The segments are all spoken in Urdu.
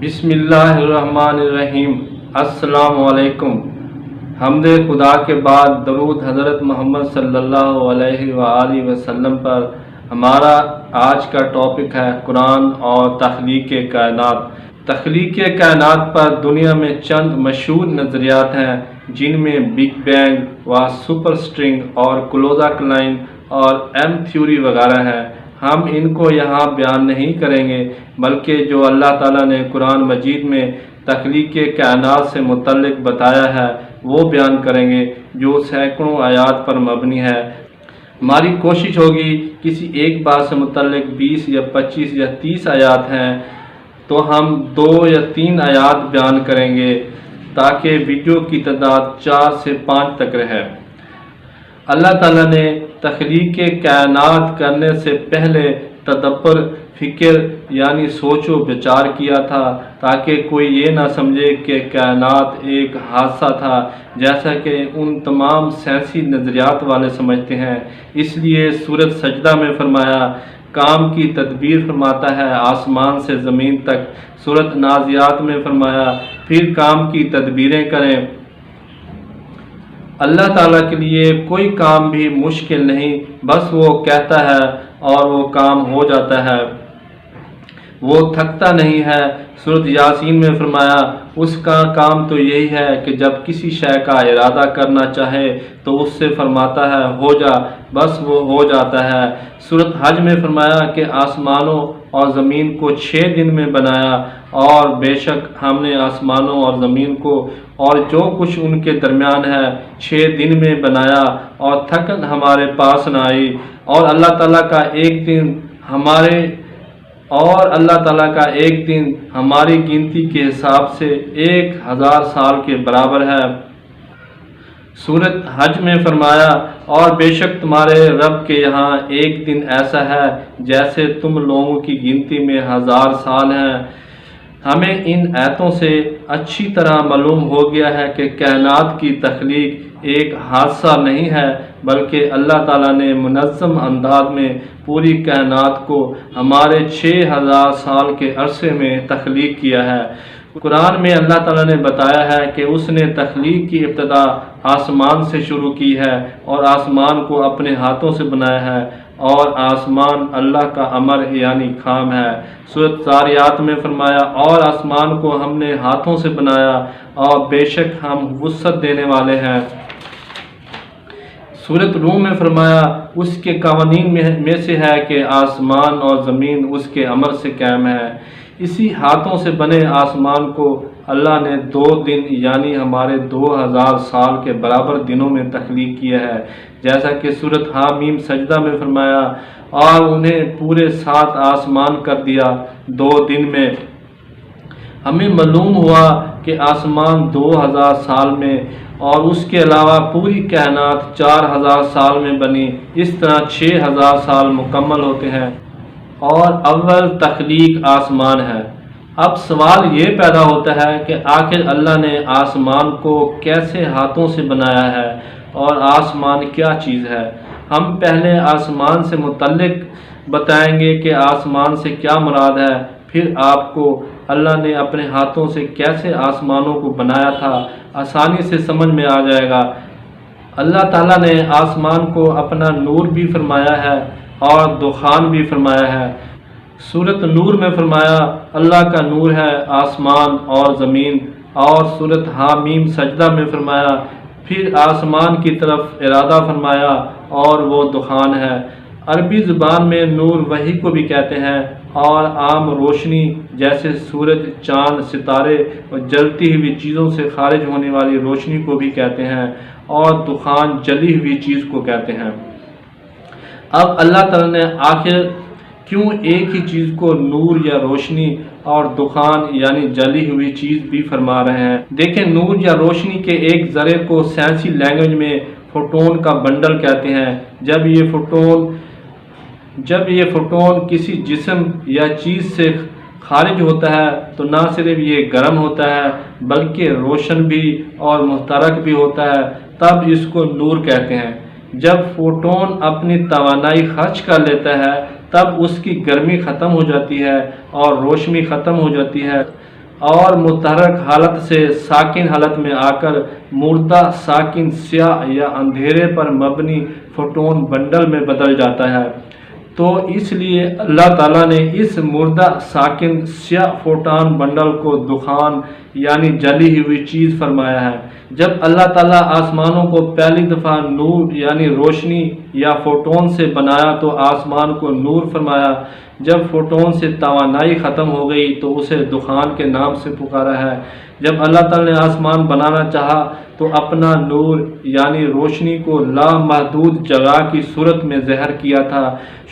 بسم اللہ الرحمن الرحیم۔ السلام علیکم۔ حمد خدا کے بعد درود حضرت محمد صلی اللہ علیہ وآلہ وسلم پر۔ ہمارا آج کا ٹاپک ہے قرآن اور تخلیق کائنات۔ تخلیق کائنات پر دنیا میں چند مشہور نظریات ہیں، جن میں بگ بینگ و سپر سٹرنگ اور کلوزا کلائن اور ایم تھیوری وغیرہ ہیں۔ ہم ان کو یہاں بیان نہیں کریں گے، بلکہ جو اللہ تعالیٰ نے قرآن مجید میں تخلیق کائنات سے متعلق بتایا ہے وہ بیان کریں گے، جو سینکڑوں آیات پر مبنی ہے۔ ہماری کوشش ہوگی کسی ایک بات سے متعلق 20 یا 25 یا 30 آیات ہیں تو ہم 2 یا 3 آیات بیان کریں گے، تاکہ ویڈیو کی تعداد 4 سے 5 تک رہے۔ اللہ تعالیٰ نے تخلیق کائنات کرنے سے پہلے تدبر، فکر یعنی سوچ و بچار کیا تھا، تاکہ کوئی یہ نہ سمجھے کہ کائنات ایک حادثہ تھا، جیسا کہ ان تمام سائنسی نظریات والے سمجھتے ہیں۔ اس لیے سورۃ سجدہ میں فرمایا، کام کی تدبیر فرماتا ہے آسمان سے زمین تک۔ سورۃ نازعات میں فرمایا، پھر کام کی تدبیریں کریں۔ اللہ تعالیٰ کے لیے کوئی کام بھی مشکل نہیں، بس وہ کہتا ہے اور وہ کام ہو جاتا ہے، وہ تھکتا نہیں ہے۔ سورۃ یاسین میں فرمایا، اس کا کام تو یہی ہے کہ جب کسی شے کا ارادہ کرنا چاہے تو اس سے فرماتا ہے ہو جا، بس وہ ہو جاتا ہے۔ سورۃ حج میں فرمایا کہ آسمانوں اور زمین کو 6 دن میں بنایا، اور بے شک ہم نے آسمانوں اور زمین کو اور جو کچھ ان کے درمیان ہے 6 دن میں بنایا، اور تھکن ہمارے پاس نہ آئی۔ اور اللہ تعالیٰ کا ایک دن ہماری گنتی کے حساب سے 1000 سال کے برابر ہے۔ سورۃ حج میں فرمایا، اور بے شک تمہارے رب کے یہاں ایک دن ایسا ہے جیسے تم لوگوں کی گنتی میں 1000 سال ہیں۔ ہمیں ان آیتوں سے اچھی طرح معلوم ہو گیا ہے کہ کائنات کی تخلیق ایک حادثہ نہیں ہے، بلکہ اللہ تعالیٰ نے منظم انداز میں پوری کائنات کو ہمارے 6000 سال کے عرصے میں تخلیق کیا ہے۔ قرآن میں اللہ تعالیٰ نے بتایا ہے کہ اس نے تخلیق کی ابتدا آسمان سے شروع کی ہے، اور آسمان کو اپنے ہاتھوں سے بنایا ہے، اور آسمان اللہ کا امر یعنی کام ہے۔ سورۃ ذاریات میں فرمایا، اور آسمان کو ہم نے ہاتھوں سے بنایا، اور بے شک ہم وسعت دینے والے ہیں۔ سورۃ روم میں فرمایا، اس کے قوانین میں سے ہے کہ آسمان اور زمین اس کے امر سے قائم ہے۔ اسی ہاتھوں سے بنے آسمان کو اللہ نے 2 دن یعنی ہمارے 2000 سال کے برابر دنوں میں تخلیق کیا ہے، جیسا کہ سورۃ حامیم سجدہ میں فرمایا، اور انہیں پورے 7 آسمان کر دیا 2 دن میں۔ ہمیں معلوم ہوا کہ آسمان 2000 سال میں اور اس کے علاوہ پوری کائنات 4000 سال میں بنی۔ اس طرح 6000 سال مکمل ہوتے ہیں، اور اول تخلیق آسمان ہے۔ اب سوال یہ پیدا ہوتا ہے کہ آخر اللہ نے آسمان کو کیسے ہاتھوں سے بنایا ہے، اور آسمان کیا چیز ہے؟ ہم پہلے آسمان سے متعلق بتائیں گے کہ آسمان سے کیا مراد ہے، پھر آپ کو اللہ نے اپنے ہاتھوں سے کیسے آسمانوں کو بنایا تھا آسانی سے سمجھ میں آ جائے گا۔ اللہ تعالیٰ نے آسمان کو اپنا نور بھی فرمایا ہے اور دخان بھی فرمایا ہے۔ سورۃ نور میں فرمایا، اللہ کا نور ہے آسمان اور زمین، اور سورۃ حامیم سجدہ میں فرمایا، پھر آسمان کی طرف ارادہ فرمایا اور وہ دخان ہے۔ عربی زبان میں نور وحی کو بھی کہتے ہیں، اور عام روشنی جیسے سورج، چاند، ستارے اور جلتی ہوئی چیزوں سے خارج ہونے والی روشنی کو بھی کہتے ہیں، اور دخان جلی ہوئی چیز کو کہتے ہیں۔ اب اللہ تعالیٰ نے آخر کیوں ایک ہی چیز کو نور یا روشنی اور دخان یعنی جلی ہوئی چیز بھی فرما رہے ہیں؟ دیکھیں، نور یا روشنی کے ایک ذرے کو سائنسی لینگویج میں فوٹون کا بنڈل کہتے ہیں۔ جب یہ فوٹون کسی جسم یا چیز سے خارج ہوتا ہے تو نہ صرف یہ گرم ہوتا ہے بلکہ روشن بھی اور محترک بھی ہوتا ہے، تب اس کو نور کہتے ہیں۔ جب فوٹون اپنی توانائی خرچ کر لیتا ہے تب اس کی گرمی ختم ہو جاتی ہے اور روشنی ختم ہو جاتی ہے، اور متحرک حالت سے ساکن حالت میں آ کر مردہ ساکن سیاہ یا اندھیرے پر مبنی فوٹون بنڈل میں بدل جاتا ہے۔ تو اس لیے اللہ تعالیٰ نے اس مردہ ساکن سیاہ فوٹون بنڈل کو دخان یعنی جلی ہوئی چیز فرمایا ہے۔ جب اللہ تعالیٰ آسمانوں کو پہلی دفعہ نور یعنی روشنی یا فوٹون سے بنایا تو آسمان کو نور فرمایا۔ جب فوٹون سے توانائی ختم ہو گئی تو اسے دخان کے نام سے پکارا ہے۔ جب اللہ تعالیٰ نے آسمان بنانا چاہا تو اپنا نور یعنی روشنی کو لامحدود جگہ کی صورت میں ظاہر کیا تھا۔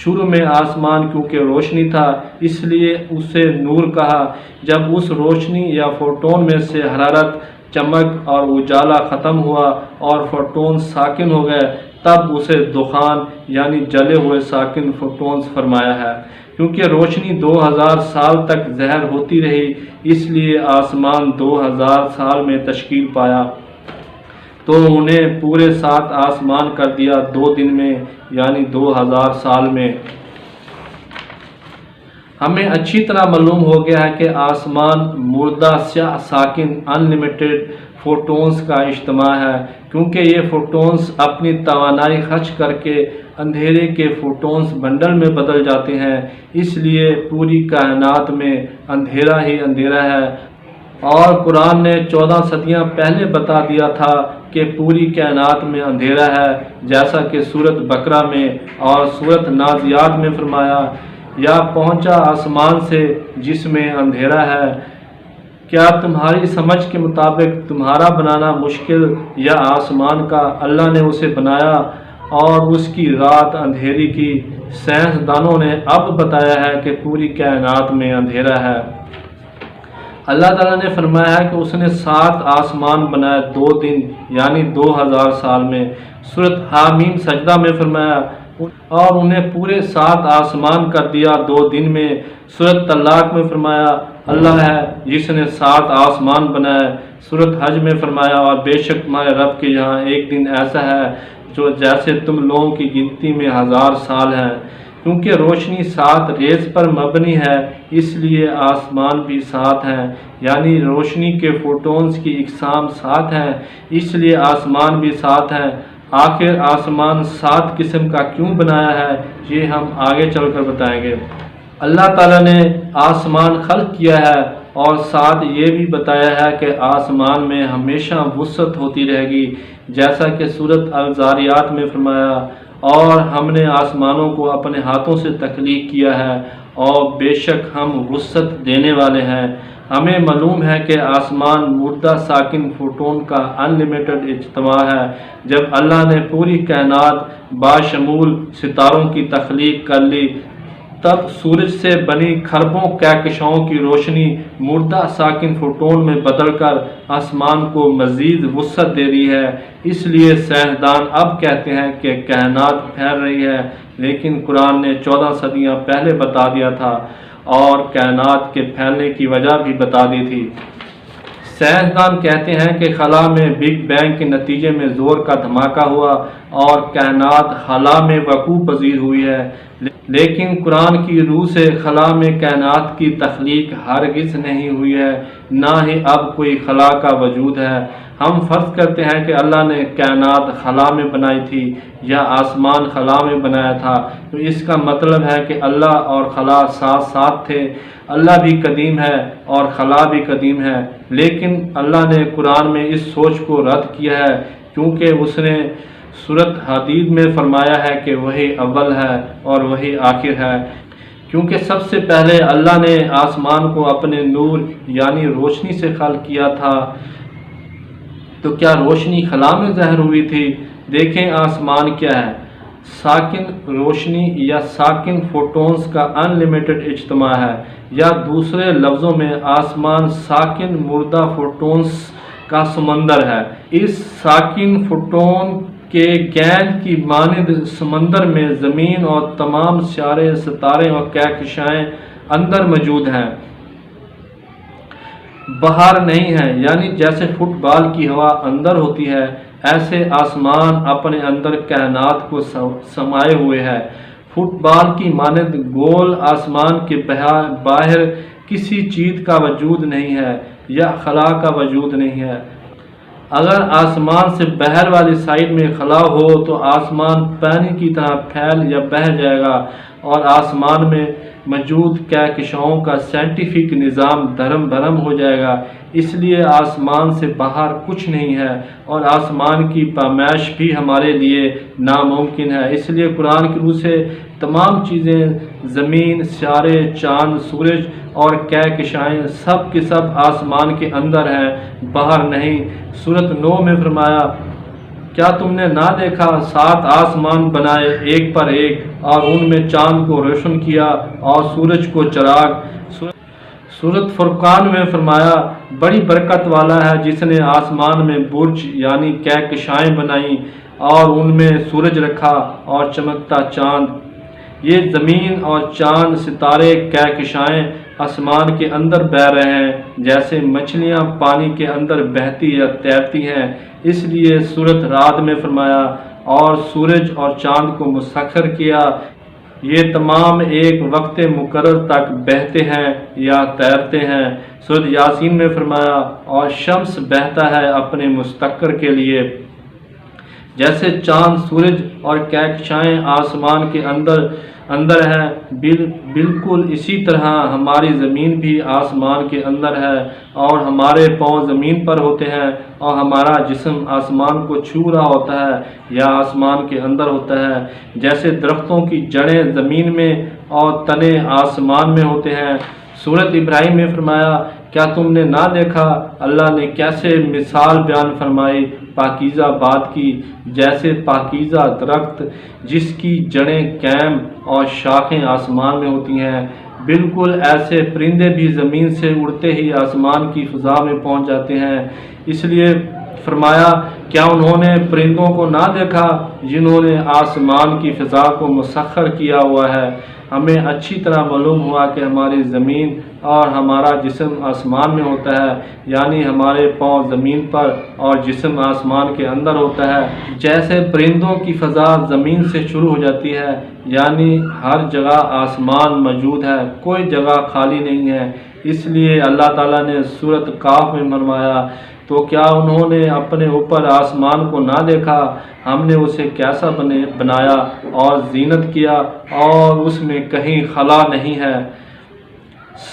شروع میں آسمان کیونکہ روشنی تھا اس لیے اسے نور کہا۔ جب اس روشنی یا فوٹون میں سے حرارت، چمک اور اجالا ختم ہوا اور فوٹون ساکن ہو گئے تب اسے دخان یعنی جلے ہوئے ساکن فوٹونز فرمایا ہے۔ کیونکہ روشنی 2000 سال تک ظاہر ہوتی رہی اس لیے آسمان 2000 سال میں تشکیل پایا، تو انہیں پورے 7 آسمان کر دیا 2 دن میں یعنی 2000 سال میں۔ ہمیں اچھی طرح معلوم ہو گیا ہے کہ آسمان مردہ سیاہ ساکن ان لمیٹڈ فوٹونز کا اجتماع ہے۔ کیونکہ یہ فوٹونز اپنی توانائی خرچ کر کے اندھیرے کے فوٹونز بنڈل میں بدل جاتے ہیں، اس لیے پوری کائنات میں اندھیرا ہی اندھیرا ہے۔ اور قرآن نے 14 صدیاں پہلے بتا دیا تھا کہ پوری کائنات میں اندھیرا ہے، جیسا کہ سورۃ بقرہ میں اور سورۃ نازعات میں فرمایا، یا پہنچا آسمان سے جس میں اندھیرا ہے۔ کیا تمہاری سمجھ کے مطابق تمہارا بنانا مشکل یا آسمان کا؟ اللہ نے اسے بنایا اور اس کی رات اندھیری کی۔ سائنسدانوں نے اب بتایا ہے کہ پوری کائنات میں اندھیرا ہے۔ اللہ تعالیٰ نے فرمایا ہے کہ اس نے 7 آسمان بنائے 2 دن یعنی 2000 سال میں۔ سورۃ حامیم سجدہ میں فرمایا اور انہیں پورے 7 آسمان کر دیا 2 دن میں۔ سورۃ طلاق میں فرمایا اللہ ہے جس نے 7 آسمان بنائے۔ سورۃ حج میں فرمایا اور بے شک تمہارے رب کے یہاں ایک دن ایسا ہے جو جیسے تم لوگوں کی گنتی میں 1000 سال ہے۔ کیونکہ روشنی 7 ریز پر مبنی ہے اس لیے آسمان بھی 7 ہیں، یعنی روشنی کے فوٹونز کی اقسام 7 ہیں اس لیے آسمان بھی 7 ہیں۔ آخر آسمان 7 قسم کا کیوں بنایا ہے یہ ہم آگے چل کر بتائیں گے۔ اللہ تعالیٰ نے آسمان خلق کیا ہے اور ساتھ یہ بھی بتایا ہے کہ آسمان میں ہمیشہ وسعت ہوتی رہے گی، جیسا کہ سورۃ الذاریات میں فرمایا، اور ہم نے آسمانوں کو اپنے ہاتھوں سے تخلیق کیا ہے اور بے شک ہم وسعت دینے والے ہیں۔ ہمیں معلوم ہے کہ آسمان مردہ ساکن فوٹون کا ان لمیٹڈ اجتماع ہے۔ جب اللہ نے پوری کائنات باشمول ستاروں کی تخلیق کر لی تب سورج سے بنی کھربوں کہکشاؤں کی روشنی مردہ ساکن فوٹون میں بدل کر آسمان کو مزید وسعت دے دی ہے۔ اس لیے سائنسدان اب کہتے ہیں کہ کائنات پھیل رہی ہے، لیکن قرآن نے 14 صدیاں پہلے بتا دیا تھا اور کائنات کے پھیلنے کی وجہ بھی بتا دی تھی۔ سائنسدان کہتے ہیں کہ خلا میں بگ بینگ کے نتیجے میں زور کا دھماکہ ہوا اور کائنات خلا میں وقوع پذیر ہوئی ہے، لیکن قرآن کی روح سے خلا میں کائنات کی تخلیق ہرگز نہیں ہوئی ہے، نہ ہی اب کوئی خلا کا وجود ہے۔ ہم فرض کرتے ہیں کہ اللہ نے کائنات خلا میں بنائی تھی یا آسمان خلا میں بنایا تھا، تو اس کا مطلب ہے کہ اللہ اور خلا ساتھ ساتھ تھے۔ اللہ بھی قدیم ہے اور خلا بھی قدیم ہے، لیکن اللہ نے قرآن میں اس سوچ کو رد کیا ہے کیونکہ اس نے سورۃ حدید میں فرمایا ہے کہ وہی اول ہے اور وہی آخر ہے۔ کیونکہ سب سے پہلے اللہ نے آسمان کو اپنے نور یعنی روشنی سے خلق کیا تھا، تو کیا روشنی خلا میں ظاہر ہوئی تھی؟ دیکھیں آسمان کیا ہے، ساکن روشنی یا ساکن فوٹونز کا ان لمیٹڈ اجتماع ہے، یا دوسرے لفظوں میں آسمان ساکن مردہ فوٹونز کا سمندر ہے۔ اس ساکن فوٹون کے گیند کی مانند سمندر میں زمین اور تمام سیارے، ستارے اور کہکشائیں اندر موجود ہیں، باہر نہیں ہیں۔ یعنی جیسے فٹ بال کی ہوا اندر ہوتی ہے، ایسے آسمان اپنے اندر کائنات کو سمائے ہوئے ہے۔ فٹ بال کی مانند گول آسمان کے باہر کسی چیز کا وجود نہیں ہے یا خلا کا وجود نہیں ہے۔ اگر آسمان سے بحر والی سائڈ میں خلا ہو تو آسمان پانی کی طرح پھیل یا بہہ جائے گا، اور آسمان میں موجود کہکشاؤں کا سائنٹیفک نظام دھرم بھرم ہو جائے گا۔ اس لیے آسمان سے باہر کچھ نہیں ہے، اور آسمان کی پیمائش بھی ہمارے لیے ناممکن ہے۔ اس لیے قرآن کی روح سے تمام چیزیں، زمین، ستارے، چاند، سورج اور کہکشائیں، سب کے سب آسمان کے اندر ہیں، باہر نہیں۔ سورۃ نو میں فرمایا، کیا تم نے نہ دیکھا 7 آسمان بنائے ایک پر ایک، اور ان میں چاند کو روشن کیا اور سورج کو چراغ۔ سورۃ فرقان میں فرمایا، بڑی برکت والا ہے جس نے آسمان میں برج یعنی کہکشائیں بنائیں اور ان میں سورج رکھا اور چمکتا چاند۔ یہ زمین اور چاند، ستارے، کہکشائیں آسمان کے اندر بہہ رہے ہیں، جیسے مچھلیاں پانی کے اندر بہتی یا تیرتی ہیں۔ اس لیے سورۃ رعد میں فرمایا، اور سورج اور چاند کو مسخر کیا، یہ تمام ایک وقت مقرر تک بہتے ہیں یا تیرتے ہیں۔ سورۃ یاسین میں فرمایا، اور شمس بہتا ہے اپنے مستقر کے لیے۔ جیسے چاند، سورج اور کہکشائیں آسمان کے اندر ہے، بالکل اسی طرح ہماری زمین بھی آسمان کے اندر ہے، اور ہمارے پاؤں زمین پر ہوتے ہیں، اور ہمارا جسم آسمان کو چھو رہا ہوتا ہے یا آسمان کے اندر ہوتا ہے۔ جیسے درختوں کی جڑیں زمین میں اور تنے آسمان میں ہوتے ہیں۔ سورۃ ابراہیم میں فرمایا، کیا تم نے نہ دیکھا اللہ نے کیسے مثال بیان فرمائی پاکیزہ بات کی، جیسے پاکیزہ درخت جس کی جڑیں قائم اور شاخیں آسمان میں ہوتی ہیں، بالکل ایسے پرندے بھی زمین سے اڑتے ہی آسمان کی فضا میں پہنچ جاتے ہیں۔ اس لیے فرمایا، کیا انہوں نے پرندوں کو نہ دیکھا جنہوں نے آسمان کی فضا کو مسخر کیا ہوا ہے؟ ہمیں اچھی طرح معلوم ہوا کہ ہماری زمین اور ہمارا جسم آسمان میں ہوتا ہے، یعنی ہمارے پاؤں زمین پر اور جسم آسمان کے اندر ہوتا ہے۔ جیسے پرندوں کی فضا زمین سے شروع ہو جاتی ہے، یعنی ہر جگہ آسمان موجود ہے، کوئی جگہ خالی نہیں ہے۔ اس لیے اللہ تعالیٰ نے سورۃ کاف میں فرمایا، تو کیا انہوں نے اپنے اوپر آسمان کو نہ دیکھا؟ ہم نے اسے کیسا بنایا اور زینت کیا، اور اس میں کہیں خلا نہیں ہے۔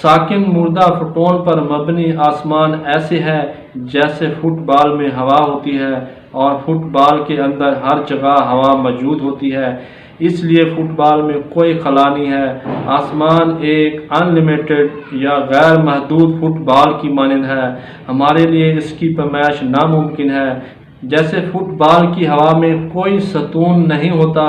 ساکن مردہ فوٹون پر مبنی آسمان ایسے ہے جیسے فٹ بال میں ہوا ہوتی ہے، اور فٹ بال کے اندر ہر جگہ ہوا موجود ہوتی ہے، اس لیے فٹ بال میں کوئی خلا نہیں ہے۔ آسمان ایک ان لمیٹڈ یا غیر محدود فٹ بال کی مانند ہے، ہمارے لیے اس کی پیمائش ناممکن ہے۔ جیسے فٹ بال کی ہوا میں کوئی ستون نہیں ہوتا،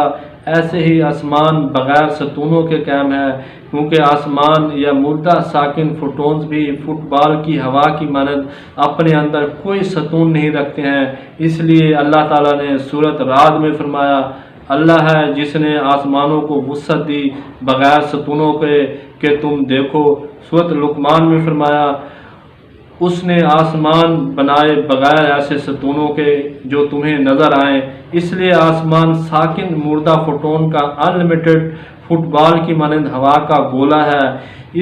ایسے ہی آسمان بغیر ستونوں کے قائم ہے، کیونکہ آسمان یا مردہ ساکن فوٹونز بھی فٹ بال کی ہوا کی مانند اپنے اندر کوئی ستون نہیں رکھتے ہیں۔ اس لیے اللہ تعالیٰ نے سورۃ رعد میں فرمایا، اللہ ہے جس نے آسمانوں کو وسعت دی بغیر ستونوں کے کہ تم دیکھو۔ سورۃ لقمان میں فرمایا، اس نے آسمان بنائے بغیر ایسے ستونوں کے جو تمہیں نظر آئیں۔ اس لیے آسمان ساکن مردہ فوٹون کا ان لمیٹڈ فٹ بال کی مانند ہوا کا گولا ہے۔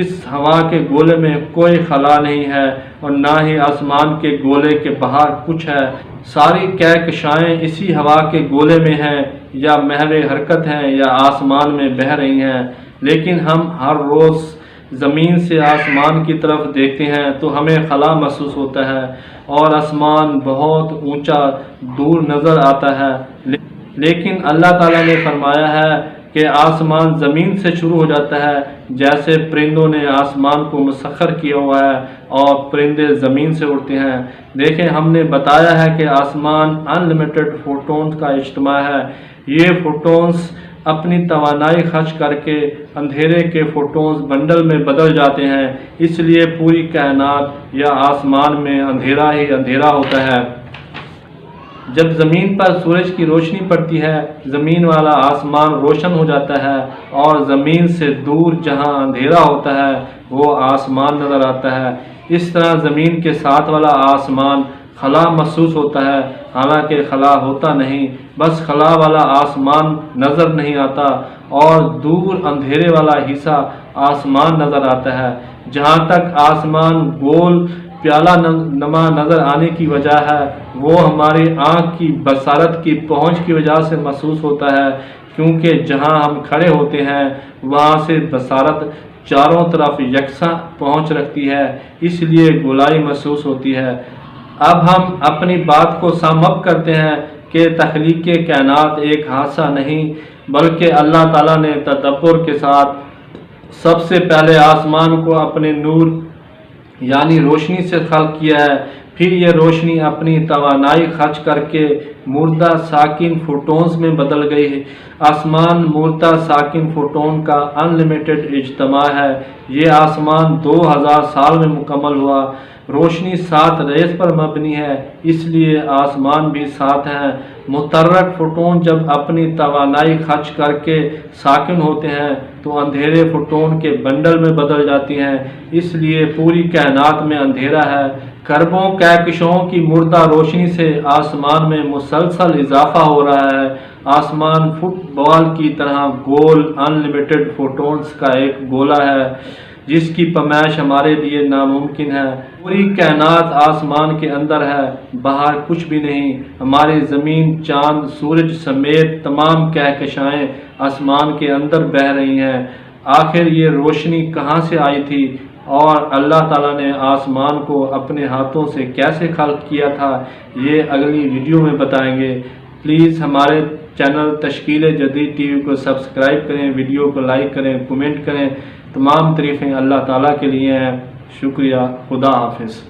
اس ہوا کے گولے میں کوئی خلا نہیں ہے، اور نہ ہی آسمان کے گولے کے باہر کچھ ہے۔ ساری کہکشائیں اسی ہوا کے گولے میں ہیں، یا محو حرکت ہیں یا آسمان میں بہہ رہی ہیں۔ لیکن ہم ہر روز زمین سے آسمان کی طرف دیکھتے ہیں تو ہمیں خلا محسوس ہوتا ہے، اور آسمان بہت اونچا دور نظر آتا ہے۔ لیکن اللہ تعالیٰ نے فرمایا ہے کہ آسمان زمین سے شروع ہو جاتا ہے، جیسے پرندوں نے آسمان کو مسخر کیا ہوا ہے اور پرندے زمین سے اڑتے ہیں۔ دیکھیں، ہم نے بتایا ہے کہ آسمان ان لمیٹڈ فوٹونز کا اجتماع ہے۔ یہ فوٹونز اپنی توانائی خرچ کر کے اندھیرے کے فوٹونز بنڈل میں بدل جاتے ہیں، اس لیے پوری کائنات یا آسمان میں اندھیرا ہی اندھیرا ہوتا ہے۔ جب زمین پر سورج کی روشنی پڑتی ہے، زمین والا آسمان روشن ہو جاتا ہے، اور زمین سے دور جہاں اندھیرا ہوتا ہے وہ آسمان نظر آتا ہے۔ اس طرح زمین کے ساتھ والا آسمان خلا محسوس ہوتا ہے، حالانکہ خلا ہوتا نہیں، بس خلا والا آسمان نظر نہیں آتا، اور دور اندھیرے والا حصہ آسمان نظر آتا ہے۔ جہاں تک آسمان گول پیالہ نما نظر آنے کی وجہ ہے وہ ہماری آنکھ کی بصارت کی پہنچ کی وجہ سے محسوس ہوتا ہے، کیونکہ جہاں ہم کھڑے ہوتے ہیں وہاں سے بصارت چاروں طرف یکساں پہنچ رکھتی ہے، اس لیے گولائی محسوس ہوتی ہے۔ اب ہم اپنی بات کو سم اپ کرتے ہیں کہ تخلیق کائنات ایک حادثہ نہیں بلکہ اللہ تعالیٰ نے تدبر کے ساتھ سب سے پہلے آسمان کو اپنے نور یعنی روشنی سے خلق کیا ہے، پھر یہ روشنی اپنی توانائی خرچ کر کے مردہ ساکن فوٹونز میں بدل گئی ہے۔ آسمان مردہ ساکن فوٹون کا ان لمیٹڈ اجتماع ہے۔ یہ آسمان 2000 سال میں مکمل ہوا۔ روشنی 7 ریز پر مبنی ہے، اس لیے آسمان بھی 7 ہیں۔ متحرک فوٹون جب اپنی توانائی خرچ کر کے ساکن ہوتے ہیں تو اندھیرے فوٹون کے بنڈل میں بدل جاتی ہیں، اس لیے پوری کائنات میں اندھیرا ہے۔ کھربوں کہکشاؤں کی مردہ روشنی سے آسمان میں مسلسل اضافہ ہو رہا ہے۔ آسمان فٹ بال کی طرح گول ان لمیٹڈ فوٹونز کا ایک گولا ہے جس کی پیمائش ہمارے لیے ناممکن ہے۔ پوری کائنات آسمان کے اندر ہے، باہر کچھ بھی نہیں۔ ہماری زمین، چاند، سورج سمیت تمام کہکشائیں آسمان کے اندر بہہ رہی ہیں۔ آخر یہ روشنی کہاں سے آئی تھی اور اللہ تعالیٰ نے آسمان کو اپنے ہاتھوں سے کیسے خلق کیا تھا، یہ اگلی ویڈیو میں بتائیں گے۔ پلیز ہمارے چینل تشکیل جدید ٹی وی کو سبسکرائب کریں، ویڈیو کو لائک کریں، کومنٹ کریں۔ تمام تعریفیں اللہ تعالیٰ کے لیے ہیں۔ شکریہ۔ خدا حافظ۔